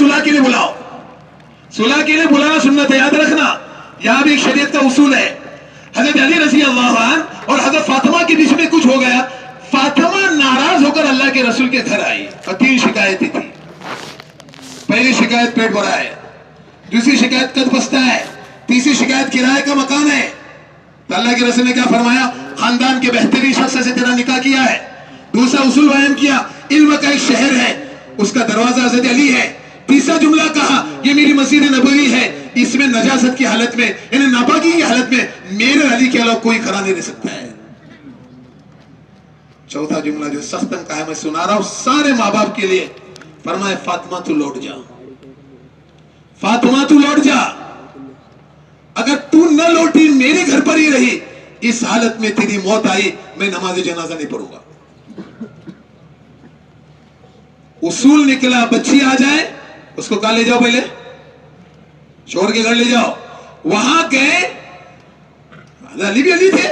صلح کے لیے بلاؤ. صلح کے لیے بلانا سنت ہے, یاد رکھنا. یہاں بھی ایک شریعت کا اصول ہے. حضرت علی رضی اللہ عنہ اور حضرت فاطمہ کے بیچ میں کچھ ہو گیا. فاطمہ ناراض ہو کر اللہ کے رسول کے گھر آئی اور 3 شکایتیں تھی. پہلی شکایت پیٹ بھرا ہے, دوسری شکایت قد بستہ ہے, تیسری شکایت کرائے کا مکان ہے. تو اللہ کے رسول نے کیا فرمایا؟ خاندان کے بہترین شخص سے تیرا نکاح کیا ہے. دوسرا اصول بیان کیا, علم کا ایک شہر ہے, اس کا دروازہ حضرت علی ہے. تیسرا جملہ کہا یہ میری مسجد نبوی ہے, اس میں نجاست کی حالت میں یعنی ناپاکی کی حالت میں میرے علی کے علاوہ کوئی کھڑا نہیں رہ سکتا ہے. چوتھا جملہ جو سختن کا ہے میں سنا رہا ہوں سارے ماں باپ کے لیے, فرمایا فاطمہ تو لوٹ جا, فاطمہ تو لوٹ جا. اگر تو نہ لوٹی میرے گھر پر ہی رہی, اس حالت میں تیری موت آئی, میں نماز جنازہ نہیں پڑھوں گا. اصول نکلا بچی آ جائے اس کو کہاں لے جاؤ, پہلے شوہر کے گھر لے جاؤ. وہاں گئے, علی بھی علی تھے,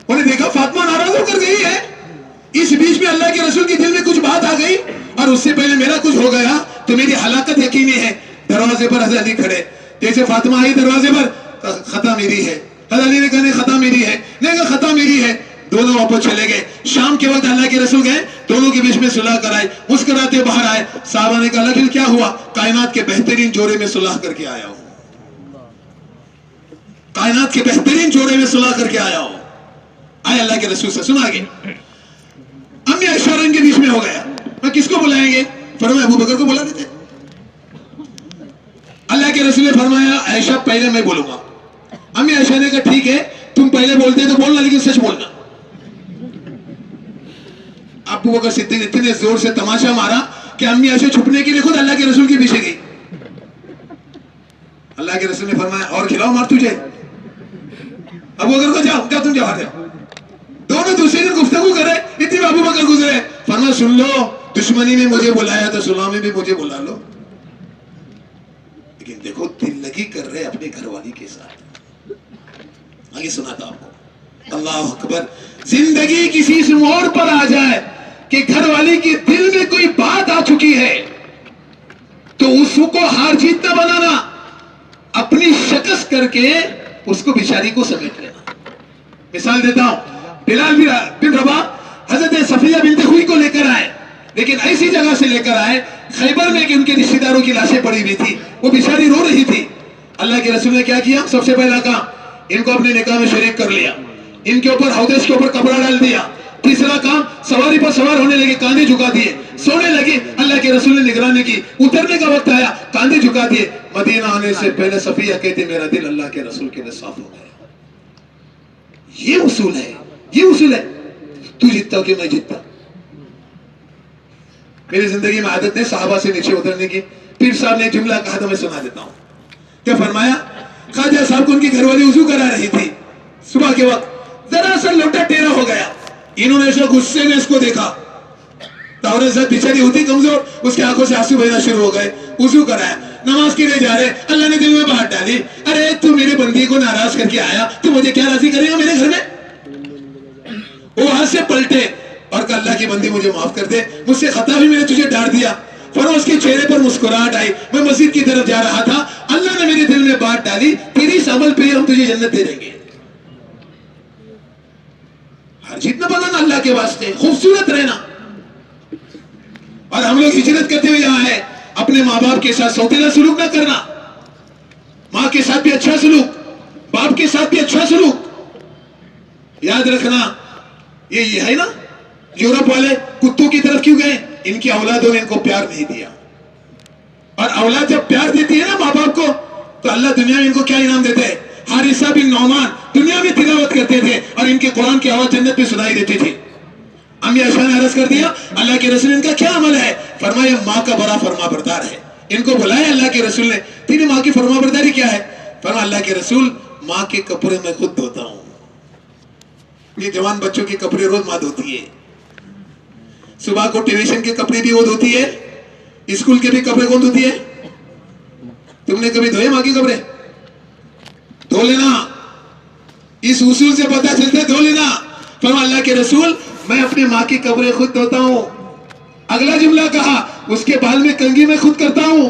انہیں دیکھا فاطمہ ناراض ہو کر گئی ہے. اس بیچ میں اللہ کے رسول کے دل میں کچھ بات آ گئی اور اس سے پہلے میرا کچھ ہو گیا تو میری ہلاکت یقینی ہے. دروازے پر حضرت علی کھڑے, جیسے فاطمہ آئی دروازے پر, خطا میری ہے. حضرت علی نے کہا خطا میری ہے, نہیں کہا خطا میری ہے. دونوں واپس چلے گئے. شام کے وقت اللہ کے رسول گئے, دونوں کے بیچ میں صلح کرائی, مسکراتے باہر آئے. صحابہ نے کہا لیکن کیا ہوا؟ کائنات کے بہترین جوڑے میں صلح کر کے آیا ہوں, کائنات کے بہترین جوڑے میں صلح کر کے آیا ہوں. آئے اللہ کے رسول سے سنا آگے. امی عائشہ رنگ کے بیچ میں ہو گیا, میں کس کو بلائیں گے؟ فرمایا ابو بکر کو بلا دیتے. اللہ کے رسول نے فرمایا عائشہ پہلے میں بولوں گا. امی عائشہ نے کہا ٹھیک ہے تم پہلے بولتے تو بولنا لیکن سچ بولنا. ابو بکر صدیق اتنے زور سے تماشا مارا کہ امی عائشہ چھپنے کے لیے خود اللہ کے رسول کے پیچھے گئی. اللہ کے رسول نے فرمایا اور کھلاؤ مار تجھے. ابو بکر کو جاؤ تم جاؤ. دونوں دوسرے دن گفتگو کرے, اتنی ابو بکر گزرے. فرمایا سن لو, دشمنی میں مجھے بلایا تو صلح میں بھی مجھے بلا لو, لیکن دیکھو دل لگی کر رہے اپنے گھر والی کے ساتھ. آگے سناتا آپ کو. اللہ اکبر. زندگی کسی اس موڑ پر آ جائے کہ گھر والی کے دل میں کوئی بات آ چکی ہے تو اس کو ہار جیت نہ بنانا, اپنی شکست کر کے اس کو بیچاری کو سمیٹ لینا. مثال دیتا ہوں, بلال بن رباح حضرت صفیہ بنت خوئی کو لے کر آئے, لیکن ایسی جگہ سے لے کر آئے خیبر میں کہ ان کے رشتہ داروں کی لاشیں پڑی ہوئی تھی, وہ بیچاری رو رہی تھی. اللہ کے رسول نے کیا کیا؟ سب سے پہلا کام ان کو اپنے نکاح میں شریک کر لیا, ان کے اوپر ہودج کے اوپر کپڑا ڈال دیا. تیسرا کام سواری پر سوار ہونے لگے, کاندھے جھکا دیے, سونے لگے. اللہ کے رسول نے نگرانی کی, اترنے کا وقت آیا کاندھے جھکا دیے. مدینہ آنے سے پہلے صفیہ کہتے میرا دل اللہ کے رسول کے لیے صاف ہو گیا. یہ اصول ہے, یہ اصول ہے. تو جیتتا ہو کہ میں جیتتا. میری زندگی میں عادت ہے صحابہ سے نیچے اترنے کی. پیر صاحب نے ایک جملہ کہا تھا میں سنا دیتا ہوں. کیا فرمایا؟ خواجہ صاحب کو ان کی گھر والی وضو کرا رہی تھی صبح کے وقت, ذرا سا لوٹا ٹیڑھا ہو گیا. انہوں نے ایسے غصے میں اس کو دیکھا, عورت سے بیچاری ہوتی کمزور, اس کے آنکھوں سے آنسو بہنا شروع ہو گئے. وضو کرایا, نماز کے لیے جا رہے, اللہ نے دل میں بات ڈالی ارے تو میرے بندی کو ناراض کر کے آیا تو مجھے کیا راضی کرے گا میرے گھر میں. وہ ہاتھ سے پلٹے اور کہا اللہ کی بندی مجھے معاف کر دے, مجھ سے خطا بھی میں نے تجھے ڈانٹ دیا. فرمایا اس کے چہرے پر مسکراہٹ آئی, میں مسجد کی طرف جا رہا تھا, اللہ نے میرے دل میں بات ڈالی تیری اس عمل پہ ہم تجھے جنت دے دیں گے. ہر جتنا بنانا اللہ کے واسطے, خوبصورت رہنا. اور ہم لوگ ہجرت کرتے ہوئے یہاں ہے, اپنے ماں باپ کے ساتھ سوتیلا سلوک نہ کرنا, ماں کے ساتھ بھی اچھا سلوک, باپ کے ساتھ بھی اچھا سلوک. یاد رکھنا یہ ہے نا, یورپ والے کتوں کی طرف کیوں گئے؟ ان کی اولادوں نے ان کو پیار نہیں دیا. اور اولاد جب پیار دیتی ہے نا ماں باپ کو تو اللہ دنیا میں ان کو کیا انعام دیتے ہیں. حارثہ بن نعمان دنیا میں تلاوت کرتے تھے اور ان کے قرآن کی آواز جنت میں سنائی دیتی تھی. امی عائشہ نے عرض کر دیا اللہ کے رسول ان کا کیا عمل ہے؟ فرمایا ماں کا بڑا فرما بردار ہے. ان کو بلایا اللہ کے رسول نے, تیری ماں کی فرما برداری کیا ہے؟ فرمایا اللہ کے رسول ماں کے کپڑے میں خود دھوتا ہوں. یہ جوان بچوں کے کپڑے روز ماں دھوتی ہے. صبح کو ٹیوشن کے کپڑے بھی وہ دھوتی ہے, اسکول کے بھی کپڑے کون دھوتی ہے؟ تم نے کبھی دھوئے ماں کے کپڑے؟ دھو لینا, اس اصول سے پتہ چلتا ہے دھو لینا. فرمایا اللہ کے رسول میں اپنی ماں کی کپڑے خود دھوتا ہوں. اگلا جملہ کہا اس کے بال میں کنگھی میں خود کرتا ہوں.